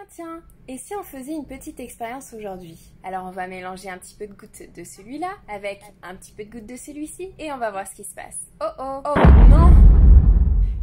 Tiens, et si on faisait une petite expérience aujourd'hui? Alors on va mélanger un petit peu de gouttes de celui-là avec un petit peu de gouttes de celui-ci et on va voir ce qui se passe. Oh oh, oh non!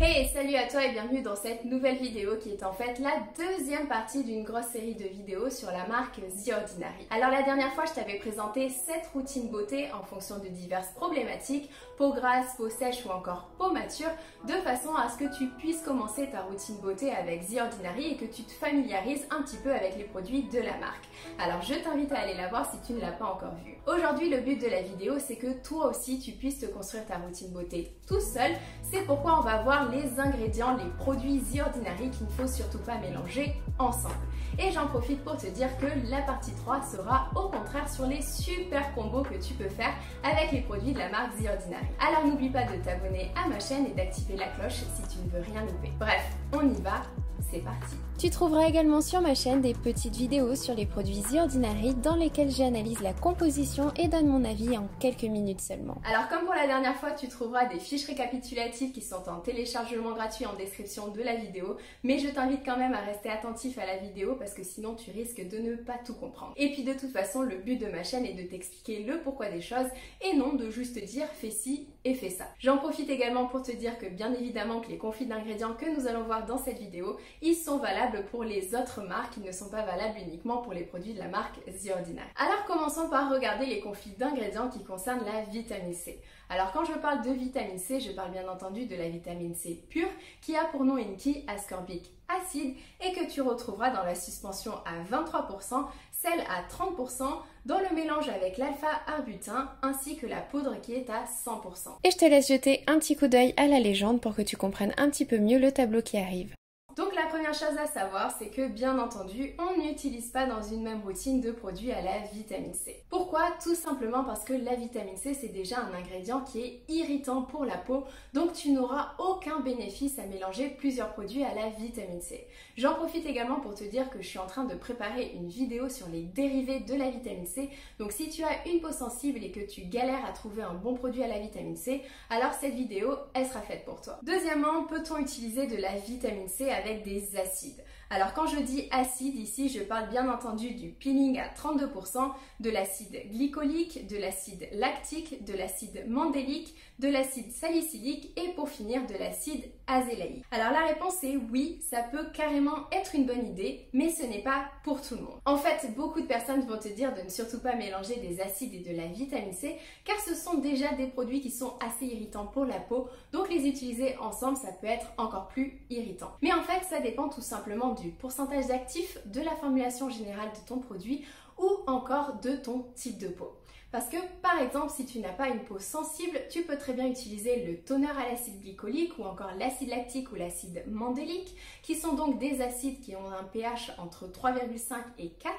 Hey, salut à toi et bienvenue dans cette nouvelle vidéo qui est en fait la deuxième partie d'une grosse série de vidéos sur la marque The Ordinary. Alors la dernière fois, je t'avais présenté 7 routines beauté en fonction de diverses problématiques, peau grasse, peau sèche ou encore peau mature, de façon à ce que tu puisses commencer ta routine beauté avec The Ordinary et que tu te familiarises un petit peu avec les produits de la marque. Alors je t'invite à aller la voir si tu ne l'as pas encore vue. Aujourd'hui, le but de la vidéo, c'est que toi aussi tu puisses te construire ta routine beauté tout seul. C'est pourquoi on va voir les ingrédients, les produits The Ordinary qu'il ne faut surtout pas mélanger ensemble. Et j'en profite pour te dire que la partie 3 sera au contraire sur les super combos que tu peux faire avec les produits de la marque The Ordinary. Alors n'oublie pas de t'abonner à ma chaîne et d'activer la cloche si tu ne veux rien louper. Bref, on y va, c'est parti! Tu trouveras également sur ma chaîne des petites vidéos sur les produits The Ordinary dans lesquelles j'analyse la composition et donne mon avis en quelques minutes seulement. Alors comme pour la dernière fois, tu trouveras des fiches récapitulatives qui sont en téléchargement gratuit en description de la vidéo, mais je t'invite quand même à rester attentif à la vidéo parce que sinon tu risques de ne pas tout comprendre. Et puis de toute façon, le but de ma chaîne est de t'expliquer le pourquoi des choses et non de juste dire fais ci et fais ça. J'en profite également pour te dire que bien évidemment que les conflits d'ingrédients que nous allons voir dans cette vidéo, ils sont valables pour les autres marques, ils ne sont pas valables uniquement pour les produits de la marque The Ordinary. Alors commençons par regarder les conflits d'ingrédients qui concernent la vitamine C. Alors quand je parle de vitamine C, je parle bien entendu de la vitamine C pure qui a pour nom Inkey ascorbic acide et que tu retrouveras dans la suspension à 23%, celle à 30%, dans le mélange avec l'alpha-arbutin ainsi que la poudre qui est à 100%. Et je te laisse jeter un petit coup d'œil à la légende pour que tu comprennes un petit peu mieux le tableau qui arrive. Donc la première chose à savoir, c'est que bien entendu, on n'utilise pas dans une même routine de produits à la vitamine C. Pourquoi? Tout simplement parce que la vitamine C, c'est déjà un ingrédient qui est irritant pour la peau, donc tu n'auras aucun bénéfice à mélanger plusieurs produits à la vitamine C. J'en profite également pour te dire que je suis en train de préparer une vidéo sur les dérivés de la vitamine C, donc si tu as une peau sensible et que tu galères à trouver un bon produit à la vitamine C, alors cette vidéo, elle sera faite pour toi. Deuxièmement, peut-on utiliser de la vitamine C avec des acides? Alors quand je dis acide ici, je parle bien entendu du peeling à 32%, de l'acide glycolique, de l'acide lactique, de l'acide mandélique, de l'acide salicylique et pour finir de l'acide azélaïque. Alors la réponse est oui, ça peut carrément être une bonne idée, mais ce n'est pas pour tout le monde. En fait, beaucoup de personnes vont te dire de ne surtout pas mélanger des acides et de la vitamine C car ce sont déjà des produits qui sont assez irritants pour la peau, donc les utiliser ensemble ça peut être encore plus irritant. Mais en fait, ça dépend tout simplement du pourcentage d'actifs, de la formulation générale de ton produit ou encore de ton type de peau. Parce que par exemple, si tu n'as pas une peau sensible, tu peux très bien utiliser le toner à l'acide glycolique ou encore l'acide lactique ou l'acide mandélique, qui sont donc des acides qui ont un pH entre 3,5 et 4.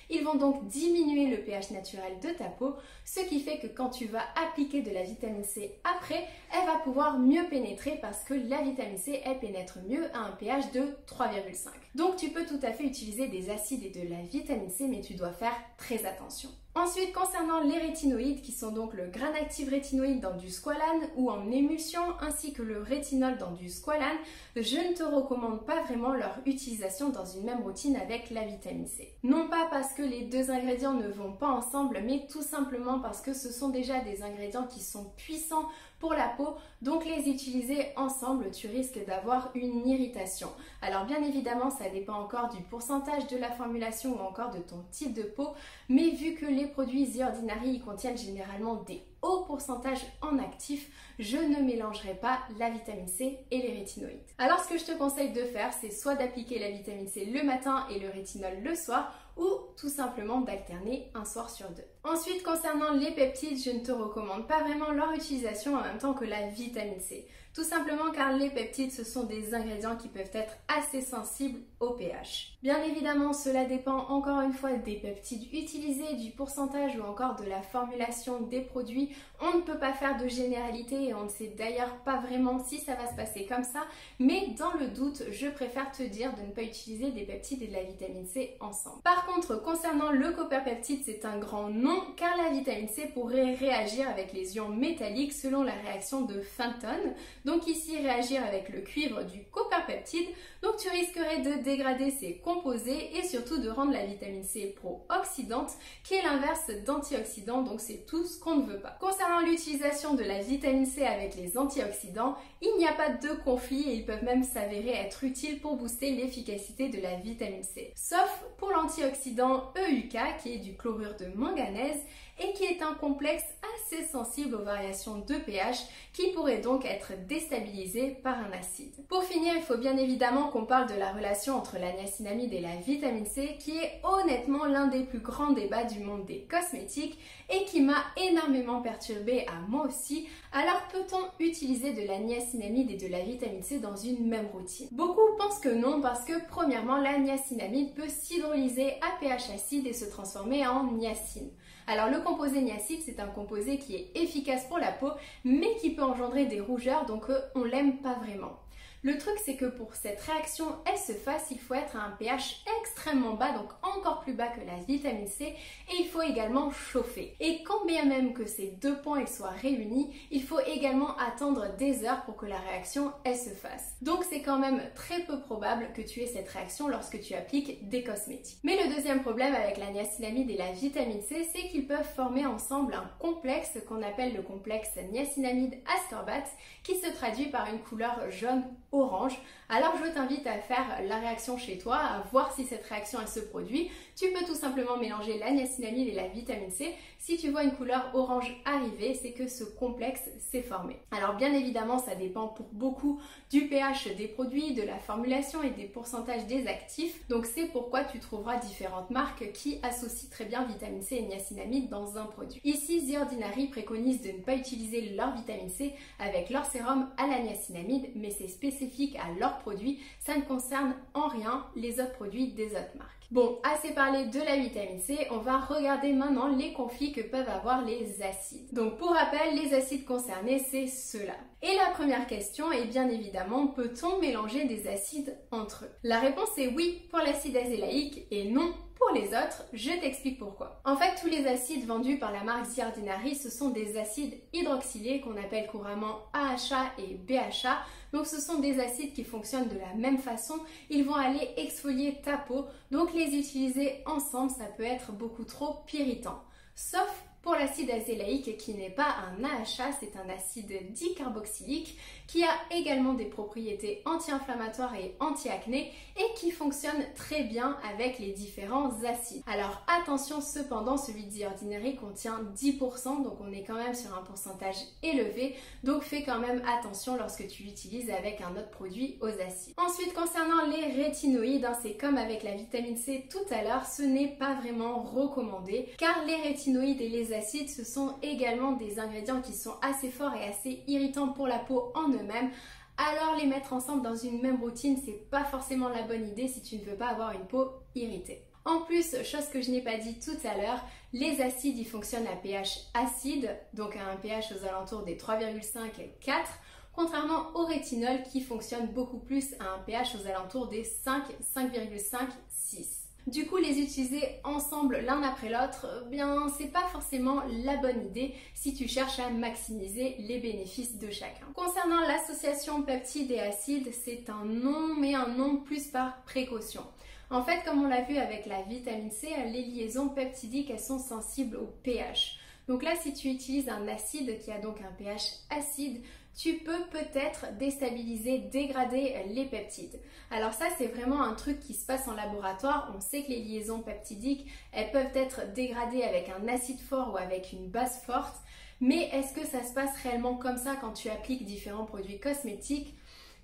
Ils vont donc diminuer le pH naturel de ta peau, ce qui fait que quand tu vas appliquer de la vitamine C après, elle va pouvoir mieux pénétrer parce que la vitamine C, elle pénètre mieux à un pH de 3,5. Donc tu peux tout à fait utiliser des acides et de la vitamine C, mais tu dois faire très attention. Ensuite, concernant les rétinoïdes, qui sont donc le grain actif rétinoïde dans du squalane ou en émulsion, ainsi que le rétinol dans du squalane, je ne te recommande pas vraiment leur utilisation dans une même routine avec la vitamine C. Non pas parce que les deux ingrédients ne vont pas ensemble, mais tout simplement parce que ce sont déjà des ingrédients qui sont puissants pour la peau, donc les utiliser ensemble, tu risques d'avoir une irritation. Alors bien évidemment, ça dépend encore du pourcentage de la formulation ou encore de ton type de peau, mais vu que les produits The Ordinary contiennent généralement des hauts pourcentages en actifs, je ne mélangerai pas la vitamine C et les rétinoïdes. Alors ce que je te conseille de faire, c'est soit d'appliquer la vitamine C le matin et le rétinol le soir, ou tout simplement d'alterner un soir sur deux. Ensuite, concernant les peptides, je ne te recommande pas vraiment leur utilisation en même temps que la vitamine C. Tout simplement car les peptides, ce sont des ingrédients qui peuvent être assez sensibles au pH. Bien évidemment, cela dépend encore une fois des peptides utilisés, du pourcentage ou encore de la formulation des produits. On ne peut pas faire de généralité et on ne sait d'ailleurs pas vraiment si ça va se passer comme ça, mais dans le doute, je préfère te dire de ne pas utiliser des peptides et de la vitamine C ensemble. Par contre, concernant le copperpeptide, c'est un grand non car la vitamine C pourrait réagir avec les ions métalliques selon la réaction de Fenton. donc ici réagir avec le cuivre du copperpeptide, donc tu risquerais de dégrader ces composés et surtout de rendre la vitamine C pro-oxydante, qui est l'inverse d'antioxydant, donc c'est tout ce qu'on ne veut pas. Concernant l'utilisation de la vitamine C avec les antioxydants, il n'y a pas de conflit et ils peuvent même s'avérer être utiles pour booster l'efficacité de la vitamine C. Sauf pour l'antioxydant EUK, qui est du chlorure de manganèse et qui est un complexe assez sensible aux variations de pH qui pourrait donc être déstabilisé par un acide. Pour finir, il faut bien évidemment qu'on parle de la relation entre la niacinamide et la vitamine C, qui est honnêtement l'un des plus grands débats du monde des cosmétiques et qui m'a énormément perturbée à moi aussi. Alors peut-on utiliser de la niacinamide et de la vitamine C dans une même routine? Beaucoup pensent que non, parce que premièrement, la niacinamide peut s'hydrolyser à pH acide et se transformer en niacine. Alors le composé niacide, c'est un composé qui est efficace pour la peau, mais qui peut engendrer des rougeurs, donc on l'aime pas vraiment. Le truc, c'est que pour cette réaction, elle se fasse, il faut être à un pH extrêmement bas, donc encore plus bas que la vitamine C, et il faut également chauffer. Et quand bien même que ces deux points ils soient réunis, il faut également attendre des heures pour que la réaction, elle se fasse. Donc c'est quand même très peu probable que tu aies cette réaction lorsque tu appliques des cosmétiques. Mais le deuxième problème avec la niacinamide et la vitamine C, c'est qu'ils peuvent former ensemble un complexe qu'on appelle le complexe niacinamide-ascorbate, qui se traduit par une couleur jaune orange. Alors je t'invite à faire la réaction chez toi, à voir si cette réaction elle se produit. Tu peux tout simplement mélanger la niacinamide et la vitamine C. Si tu vois une couleur orange arriver, c'est que ce complexe s'est formé. Alors bien évidemment, ça dépend pour beaucoup du pH des produits, de la formulation et des pourcentages des actifs. Donc c'est pourquoi tu trouveras différentes marques qui associent très bien vitamine C et niacinamide dans un produit. Ici, The Ordinary préconise de ne pas utiliser leur vitamine C avec leur sérum à la niacinamide, mais c'est spécifique à leurs produits, ça ne concerne en rien les autres produits des autres marques. Bon, assez parlé de la vitamine C, on va regarder maintenant les conflits que peuvent avoir les acides. Donc pour rappel, les acides concernés, c'est ceux-là. Et la première question est bien évidemment, peut-on mélanger des acides entre eux? La réponse est oui pour l'acide azélaïque et non pour les autres. Je t'explique pourquoi. En fait, tous les acides vendus par la marque The Ordinary, ce sont des acides hydroxylés qu'on appelle couramment AHA et BHA. Donc ce sont des acides qui fonctionnent de la même façon. Ils vont aller exfolier ta peau. Donc les utiliser ensemble, ça peut être beaucoup trop irritant. Sauf pour l'acide azélaïque qui n'est pas un AHA, c'est un acide dicarboxylique qui a également des propriétés anti-inflammatoires et anti-acné et qui fonctionne très bien avec les différents acides. Alors attention cependant, celui de The Ordinary contient 10%, donc on est quand même sur un pourcentage élevé, donc fais quand même attention lorsque tu l'utilises avec un autre produit aux acides. Ensuite, concernant les rétinoïdes, c'est comme avec la vitamine C tout à l'heure, ce n'est pas vraiment recommandé car les rétinoïdes et les acides, ce sont également des ingrédients qui sont assez forts et assez irritants pour la peau en eux-mêmes. Alors les mettre ensemble dans une même routine, c'est pas forcément la bonne idée si tu ne veux pas avoir une peau irritée. En plus, chose que je n'ai pas dit tout à l'heure, les acides ils fonctionnent à pH acide, donc à un pH aux alentours des 3,5 et 4, contrairement au rétinol qui fonctionne beaucoup plus à un pH aux alentours des 5, 5,5, 6. Du coup, les utiliser ensemble l'un après l'autre, bien c'est pas forcément la bonne idée si tu cherches à maximiser les bénéfices de chacun. Concernant l'association peptides et acides, c'est un non, mais un non plus par précaution. En fait, comme on l'a vu avec la vitamine C, les liaisons peptidiques, elles sont sensibles au pH. Donc là, si tu utilises un acide qui a donc un pH acide, tu peux peut-être déstabiliser, dégrader les peptides. Alors ça, c'est vraiment un truc qui se passe en laboratoire. On sait que les liaisons peptidiques, elles peuvent être dégradées avec un acide fort ou avec une base forte. Mais est-ce que ça se passe réellement comme ça quand tu appliques différents produits cosmétiques?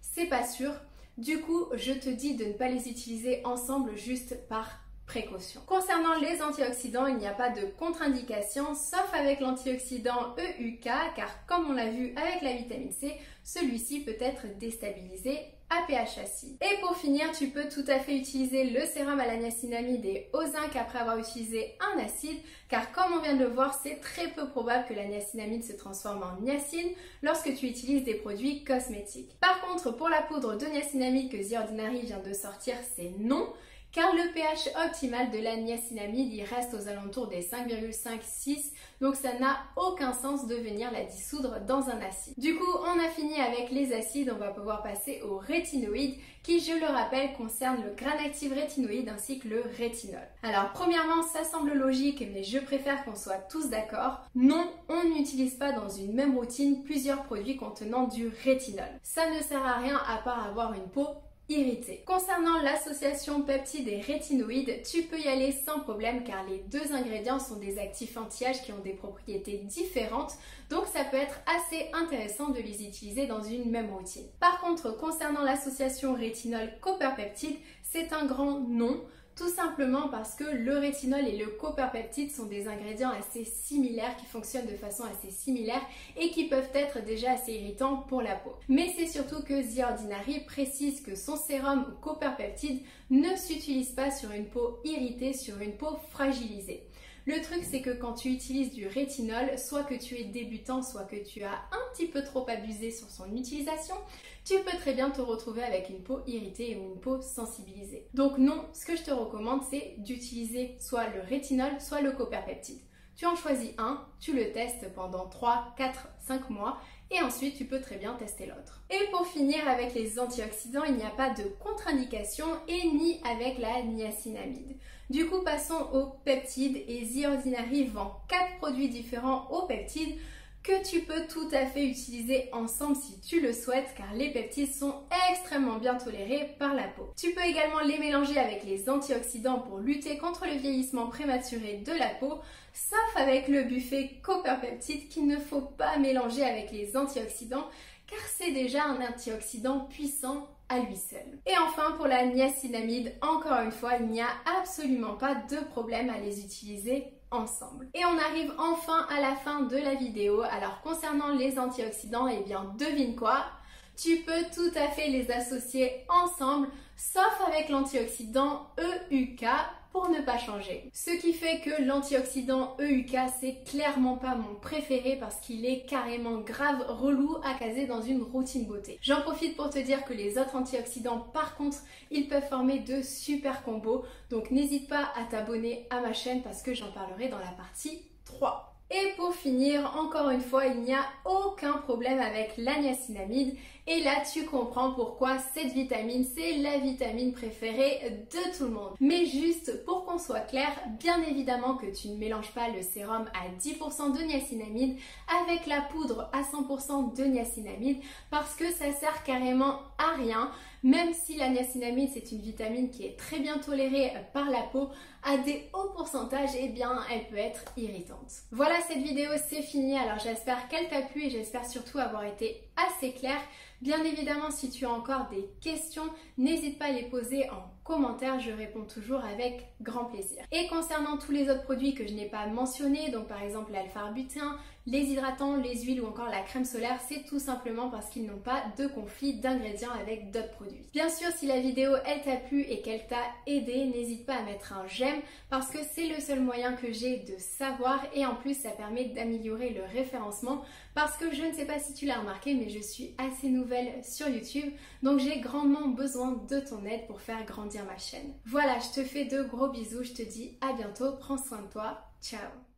C'est pas sûr. Du coup, je te dis de ne pas les utiliser ensemble juste par précaution. Concernant les antioxydants, il n'y a pas de contre-indication, sauf avec l'antioxydant EUK, car comme on l'a vu avec la vitamine C, celui-ci peut être déstabilisé à pH acide. Et pour finir, tu peux tout à fait utiliser le sérum à la niacinamide et au zinc après avoir utilisé un acide, car comme on vient de le voir, c'est très peu probable que la niacinamide se transforme en niacine lorsque tu utilises des produits cosmétiques. Par contre, pour la poudre de niacinamide que The Ordinary vient de sortir, c'est non, car le pH optimal de la niacinamide il reste aux alentours des 5,5-6, donc ça n'a aucun sens de venir la dissoudre dans un acide. Du coup, on a fini avec les acides, on va pouvoir passer aux rétinoïdes qui, je le rappelle, concernent le Granactive rétinoïde ainsi que le rétinol. Alors premièrement, ça semble logique, mais je préfère qu'on soit tous d'accord. Non, on n'utilise pas dans une même routine plusieurs produits contenant du rétinol. Ça ne sert à rien à part avoir une peau irritée. Concernant l'association peptides et rétinoïdes, tu peux y aller sans problème car les deux ingrédients sont des actifs anti-âge qui ont des propriétés différentes, donc ça peut être assez intéressant de les utiliser dans une même routine. Par contre, concernant l'association rétinol-copper-peptide, c'est un grand non. Tout simplement parce que le rétinol et le copper-peptide sont des ingrédients assez similaires, qui fonctionnent de façon assez similaire et qui peuvent être déjà assez irritants pour la peau. Mais c'est surtout que The Ordinary précise que son sérum copper-peptide ne s'utilise pas sur une peau irritée, sur une peau fragilisée. Le truc, c'est que quand tu utilises du rétinol, soit que tu es débutant, soit que tu as un petit peu trop abusé sur son utilisation, tu peux très bien te retrouver avec une peau irritée ou une peau sensibilisée. Donc non, ce que je te recommande, c'est d'utiliser soit le rétinol, soit le copper-peptide. Tu en choisis un, tu le testes pendant 3, 4, 5 mois et ensuite tu peux très bien tester l'autre. Et pour finir avec les antioxydants, il n'y a pas de contre-indication et ni avec la niacinamide. Du coup, passons aux peptides et The Ordinary vend 4 produits différents aux peptides que tu peux tout à fait utiliser ensemble si tu le souhaites car les peptides sont extrêmement bien tolérés par la peau. Tu peux également les mélanger avec les antioxydants pour lutter contre le vieillissement prématuré de la peau, sauf avec le buffet copper-peptide qu'il ne faut pas mélanger avec les antioxydants car c'est déjà un antioxydant puissant à lui seul. Et enfin pour la niacinamide, encore une fois, il n'y a absolument pas de problème à les utiliser ensemble. Et on arrive enfin à la fin de la vidéo. Alors concernant les antioxydants, eh bien devine quoi? Tu peux tout à fait les associer ensemble, sauf avec l'antioxydant EUK pour ne pas changer. Ce qui fait que l'antioxydant EUK, c'est clairement pas mon préféré parce qu'il est carrément grave relou à caser dans une routine beauté. J'en profite pour te dire que les autres antioxydants, par contre, ils peuvent former de super combos. Donc n'hésite pas à t'abonner à ma chaîne parce que j'en parlerai dans la partie 3. Et pour finir, encore une fois, il n'y a aucun problème avec la niacinamide. Et là, tu comprends pourquoi cette vitamine, c'est la vitamine préférée de tout le monde. Mais juste pour qu'on soit clair, bien évidemment que tu ne mélanges pas le sérum à 10% de niacinamide avec la poudre à 100% de niacinamide parce que ça sert carrément à rien. Même si la niacinamide, c'est une vitamine qui est très bien tolérée par la peau, à des hauts pourcentages, eh bien, elle peut être irritante. Voilà, cette vidéo, c'est fini. Alors, j'espère qu'elle t'a plu et j'espère surtout avoir été assez claire. Bien évidemment, si tu as encore des questions, n'hésite pas à les poser en commentaire, je réponds toujours avec grand plaisir. Et concernant tous les autres produits que je n'ai pas mentionnés, donc par exemple l'alpha-arbutin, les hydratants, les huiles ou encore la crème solaire, c'est tout simplement parce qu'ils n'ont pas de conflit d'ingrédients avec d'autres produits. Bien sûr, si la vidéo elle t'a plu et qu'elle t'a aidé, n'hésite pas à mettre un j'aime parce que c'est le seul moyen que j'ai de savoir et en plus ça permet d'améliorer le référencement parce que je ne sais pas si tu l'as remarqué mais je suis assez nouvelle sur YouTube donc j'ai grandement besoin de ton aide pour faire grandir ma chaîne. Voilà, je te fais de gros bisous, je te dis à bientôt, prends soin de toi, ciao.